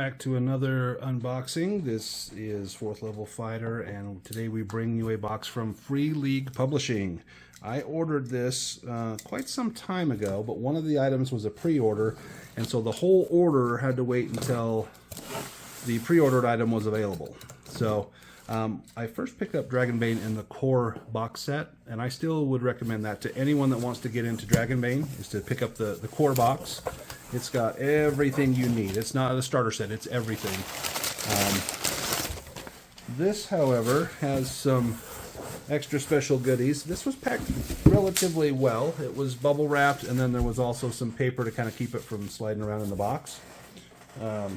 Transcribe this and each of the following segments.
back to another unboxing. This is 4th Level Fighter, and today we bring you a box from Free League Publishing. I ordered this quite some time ago, but one of the items was a pre-order, and so the whole order had to wait until the pre-ordered item was available. So I first picked up Dragonbane in the core box set, and I still would recommend that to anyone that wants to get into Dragonbane, is to pick up the core box. It's got everything you need. It's not a starter set, it's everything. This, however, has some extra special goodies. This was packed relatively well. It was bubble wrapped, and then there was also some paper to kind of keep it from sliding around in the box. Oh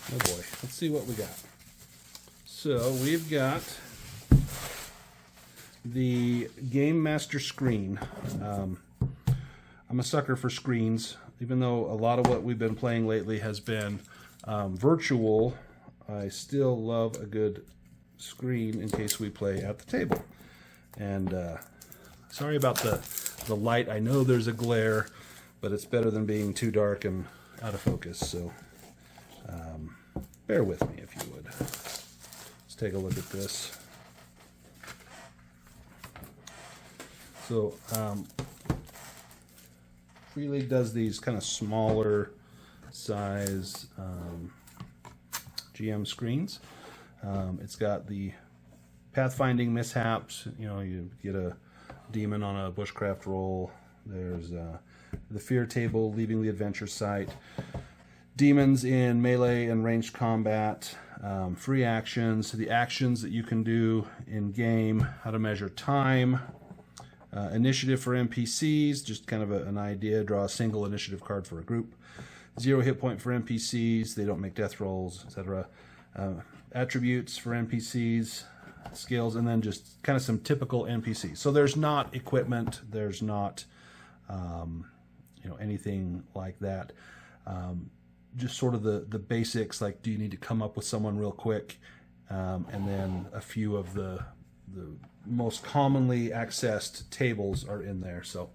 boy, let's see what we got. So we've got the Gamemaster screen. I'm a sucker for screens, even though a lot of what we've been playing lately has been virtual. I still love a good screen in case we play at the table. And sorry about the light. I know there's a glare, but it's better than being too dark and out of focus. So bear with me if you would. Let's take a look at this. So Free League does these kind of smaller size GM screens. It's got the pathfinding mishaps. You know, you get a demon on a bushcraft roll. There's the fear table, leaving the adventure site. Demons in melee and ranged combat. Free actions, the actions that you can do in game, how to measure time. Initiative for NPCs, just kind of an idea. Draw a single initiative card for a group. 0 hit point for NPCs, they don't make death rolls, etc. Attributes for NPCs, skills, and then just kind of some typical NPCs. So there's not equipment, there's not anything like that. Just sort of the basics, like do you need to come up with someone real quick, and then a few of the most commonly accessed tables are in there. So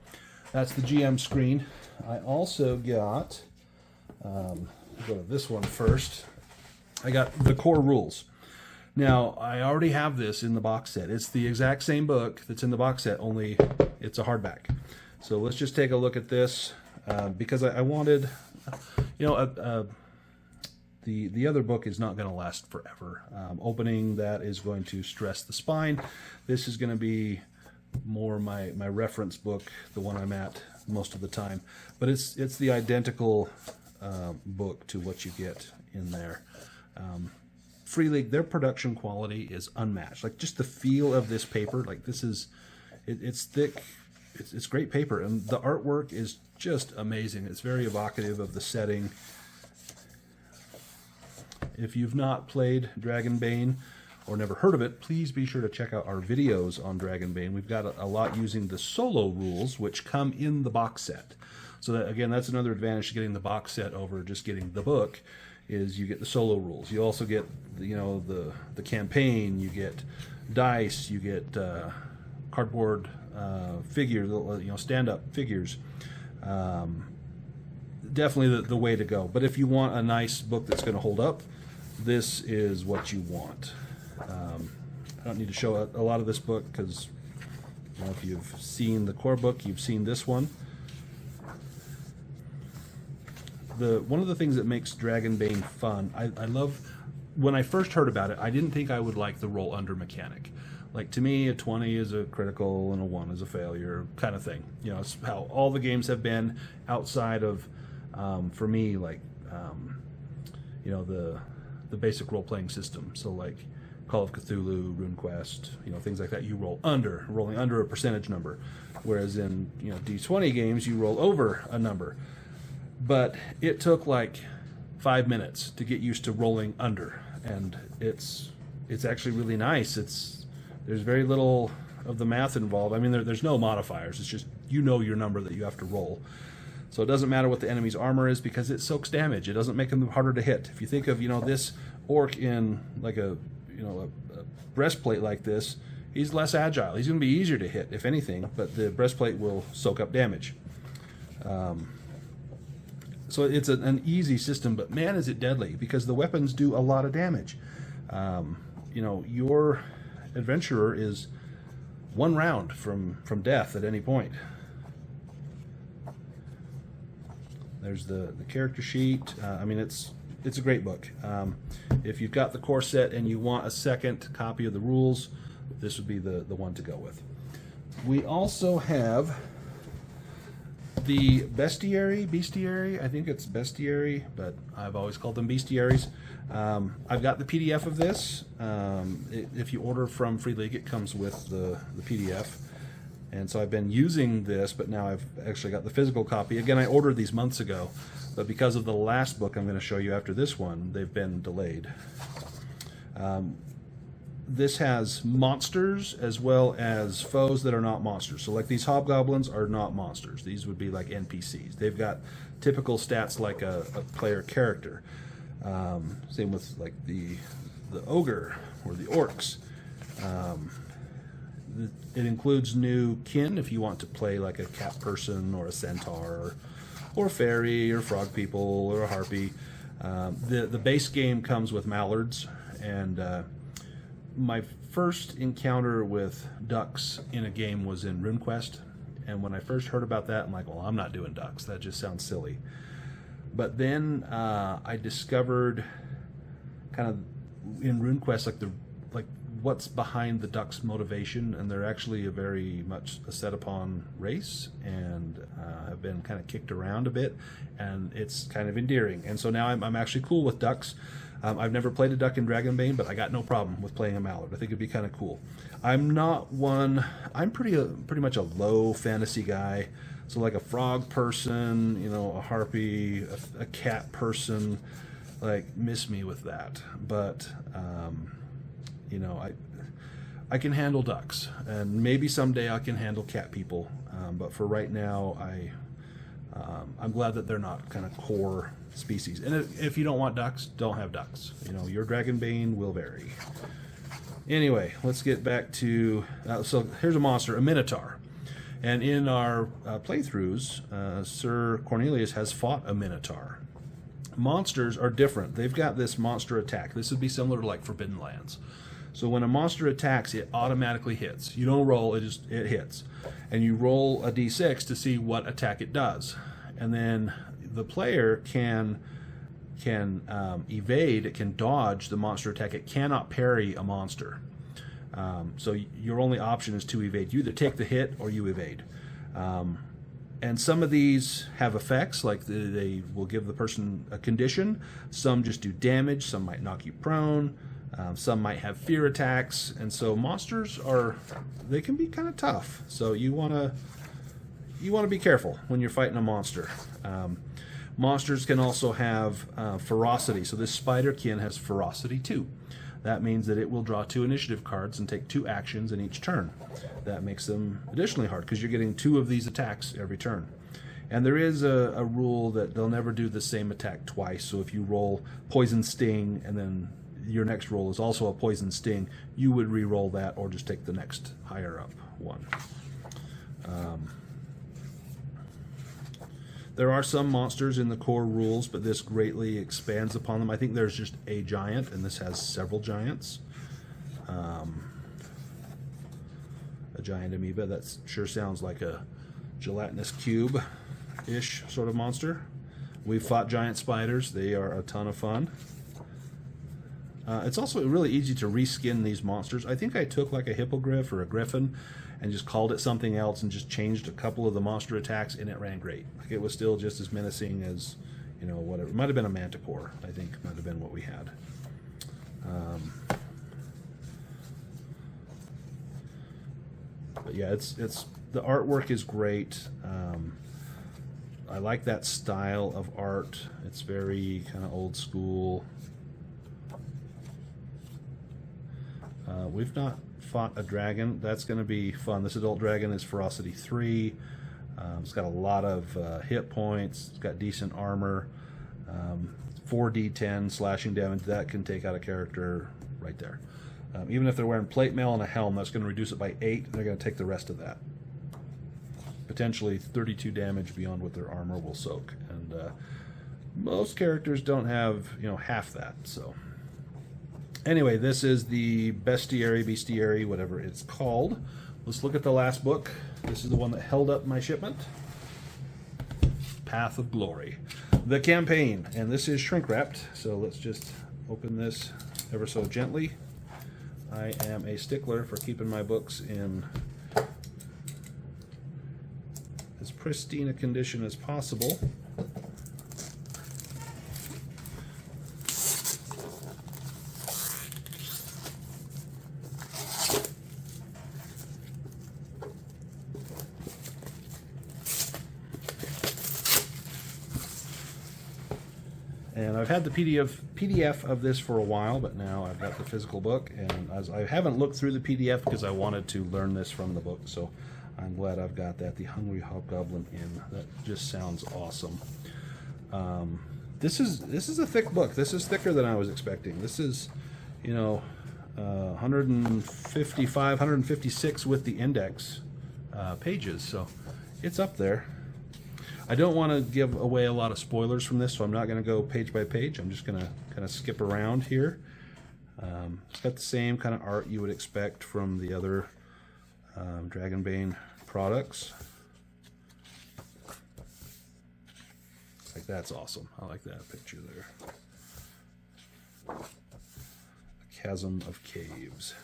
that's the GM screen. I also got, go to this one first. I got the core rules. Now, I already have this in the box set. It's the exact same book that's in the box set, only it's a hardback. So let's just take a look at this, because I wanted, the other book is not going to last forever. Opening that is going to stress the spine. This is going to be more my reference book, the one I'm at most of the time. But it's the identical book to what you get in there. Free League, their production quality is unmatched. Like just the feel of this paper, like this is, it's thick, it's great paper, and the artwork is just amazing. It's very evocative of the setting. If you've not played Dragonbane or never heard of it, please be sure to check out our videos on Dragonbane. We've got a lot using the solo rules, which come in the box set. So that, again, that's another advantage to getting the box set over just getting the book, is you get the solo rules. You also get the campaign, you get dice, you get cardboard figures, stand-up figures. Definitely the way to go. But if you want a nice book that's going to hold up, this is what you want. I don't need to show a lot of this book because if you've seen the core book, you've seen this one. One of the things that makes Dragonbane fun, I love, when I first heard about it, I didn't think I would like the roll under mechanic. Like, to me, a 20 is a critical and a 1 is a failure kind of thing. It's how all the games have been outside of, for me, like, the basic role-playing system. So, like, Call of Cthulhu, RuneQuest, things like that, you rolling under a percentage number. Whereas in, D20 games, you roll over a number. But it took like 5 minutes to get used to rolling under, and it's actually really nice. There's very little of the math involved. I mean, there's no modifiers. It's just your number that you have to roll. So it doesn't matter what the enemy's armor is because it soaks damage. It doesn't make them harder to hit. If you think of this orc in like a breastplate like this, he's less agile. He's going to be easier to hit, if anything, but the breastplate will soak up damage. So it's an easy system, but man, is it deadly, because the weapons do a lot of damage. You know, your adventurer is 1 round from death at any point. There's the character sheet. I mean, it's a great book. If you've got the core set and you want a second copy of the rules, this would be the one to go with. We also have the Bestiary. I think it's Bestiary, but I've always called them Bestiaries. I've got the PDF of this. If you order from Free League, it comes with the PDF. And so I've been using this, but now I've actually got the physical copy. Again, I ordered these months ago, but because of the last book I'm going to show you after this one, they've been delayed. This has monsters as well as foes that are not monsters. So like these hobgoblins are not monsters. These would be like NPCs. They've got typical stats like a player character. Same with like the ogre or the orcs. It includes new kin if you want to play like a cat person or a centaur or fairy or frog people or a harpy. The base game comes with mallards, and my first encounter with ducks in a game was in RuneQuest, and when I first heard about that, I'm like, well, I'm not doing ducks. That just sounds silly. But then I discovered kind of in RuneQuest like what's behind the duck's motivation, and they're actually a very much a set upon race, and have been kind of kicked around a bit, and it's kind of endearing. And so now I'm actually cool with ducks. I've never played a duck in Dragonbane, but I got no problem with playing a mallard. I think it'd be kind of cool. I'm not one. I'm pretty much a low fantasy guy. So like a frog person, you know, a harpy, a cat person, like miss me with that. But you know, I can handle ducks, and maybe someday I can handle cat people. But for right now, I'm glad that they're not kind of core species. And if you don't want ducks, don't have ducks. You know, your Dragonbane will vary. Anyway, let's get back to so here's a monster, a minotaur. And in our playthroughs, Sir Cornelius has fought a minotaur. Monsters are different. They've got this monster attack. This would be similar to like Forbidden Lands. So when a monster attacks, it automatically hits. You don't roll, it hits. And you roll a d6 to see what attack it does. And then the player can evade, it can dodge the monster attack. It cannot parry a monster. So your only option is to evade. You either take the hit or you evade. And some of these have effects, like they will give the person a condition. Some just do damage. Some might knock you prone. Some might have fear attacks. And so monsters they can be kind of tough. So you want to be careful when you're fighting a monster. Monsters can also have ferocity. So this spiderkin has ferocity 2. That means that it will draw 2 initiative cards and take 2 actions in each turn. That makes them additionally hard because you're getting 2 of these attacks every turn. And there is a rule that they'll never do the same attack twice. So if you roll poison sting and then your next roll is also a poison sting, you would re-roll that or just take the next higher up one. There are some monsters in the core rules, but this greatly expands upon them. I think there's just a giant, and this has several giants. A giant amoeba, that sure sounds like a gelatinous cube-ish sort of monster. We've fought giant spiders. They are a ton of fun. It's also really easy to reskin these monsters. I think I took like a hippogriff or a griffin and just called it something else and just changed a couple of the monster attacks, and it ran great. Like it was still just as menacing as, you know, whatever. It might have been a manticore, I think, might have been what we had. But yeah, it's the artwork is great. I like that style of art. It's very kind of old school. We've not fought a dragon. That's going to be fun. This adult dragon is ferocity 3. It's got a lot of hit points. It's got decent armor. 4d10 slashing damage. That can take out a character right there. Even if they're wearing plate mail and a helm, that's going to reduce it by 8. They're going to take the rest of that. Potentially 32 damage beyond what their armor will soak. And most characters don't have, half that. So anyway, this is the Bestiary, whatever it's called. Let's look at the last book. This is the one that held up my shipment. Path of Glory. The campaign. And this is shrink wrapped. So let's just open this ever so gently. I am a stickler for keeping my books in as pristine a condition as possible. And I've had the PDF of this for a while, but now I've got the physical book, and as I haven't looked through the PDF because I wanted to learn this from the book, so I'm glad I've got that. The Hungry Hobgoblin Inn. That just sounds awesome. This is a thick book. This is thicker than I was expecting. This is, 155, 156 with the index pages, so it's up there. I don't want to give away a lot of spoilers from this, so I'm not going to go page by page. I'm just going to kind of skip around here. It's got the same kind of art you would expect from the other Dragonbane products. Like, that's awesome. I like that picture there. A Chasm of Caves.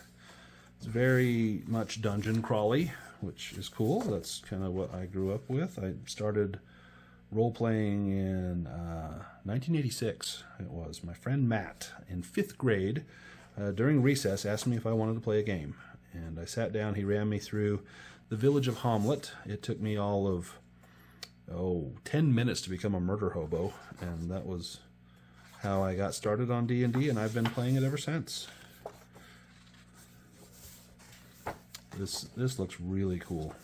It's very much dungeon crawly, which is cool. That's kind of what I grew up with. I started role-playing in 1986, it was. My friend Matt, in 5th grade, during recess, asked me if I wanted to play a game. And I sat down, he ran me through the village of Hamlet. It took me all of, 10 minutes to become a murder hobo, and that was how I got started on D&D, and I've been playing it ever since. This looks really cool.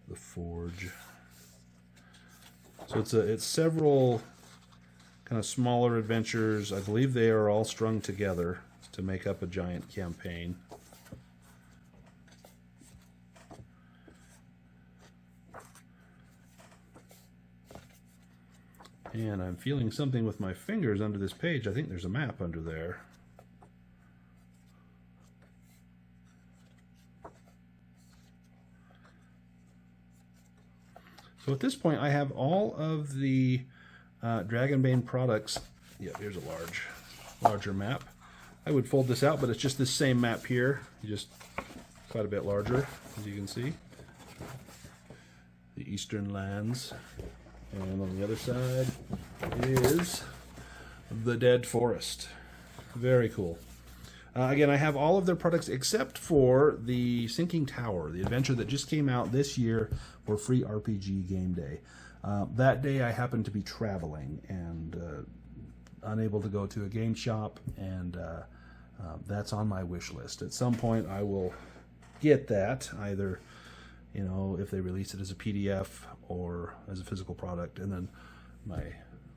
The Forge. So it's several kind of smaller adventures. I believe they are all strung together to make up a giant campaign. And I'm feeling something with my fingers under this page. I think there's a map under there. So at this point, I have all of the Dragonbane products. Yeah, here's a larger map. I would fold this out, but it's just the same map here, just quite a bit larger, as you can see. The Eastern Lands. And on the other side is the Dead Forest. Very cool. Again, I have all of their products except for the Sinking Tower, the adventure that just came out this year for Free RPG Game Day. That day I happened to be traveling and unable to go to a game shop, and that's on my wish list. At some point I will get that, either if they release it as a PDF or as a physical product, and then my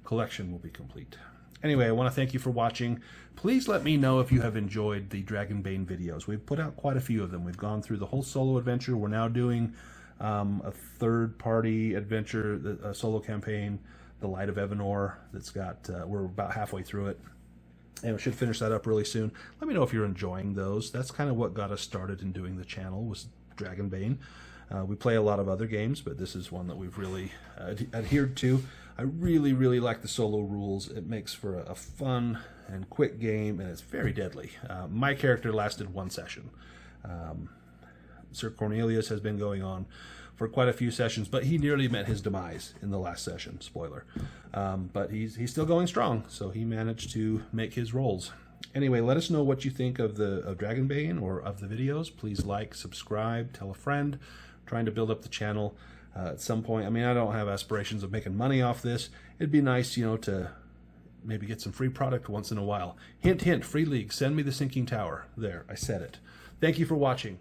collection will be complete. Anyway, I want to thank you for watching. Please let me know if you have enjoyed the Dragonbane videos. We've put out quite a few of them. We've gone through the whole solo adventure. We're now doing a third-party adventure, a solo campaign, The Light of Evanor. That's got we're about halfway through it, and we should finish that up really soon. Let me know if you're enjoying those. That's kind of what got us started in doing the channel, was Dragonbane. We play a lot of other games, but this is one that we've really adhered to. I really, really like the solo rules. It makes for a fun and quick game, and it's very deadly. My character lasted 1 session. Sir Cornelius has been going on for quite a few sessions, but he nearly met his demise in the last session. Spoiler. But he's still going strong, so he managed to make his rolls. Anyway, let us know what you think of Dragonbane or of the videos. Please like, subscribe, tell a friend. Trying to build up the channel at some point. I mean, I don't have aspirations of making money off this. It'd be nice, to maybe get some free product once in a while. Hint, hint, free league. Send me the Sinking Tower. There, I said it. Thank you for watching.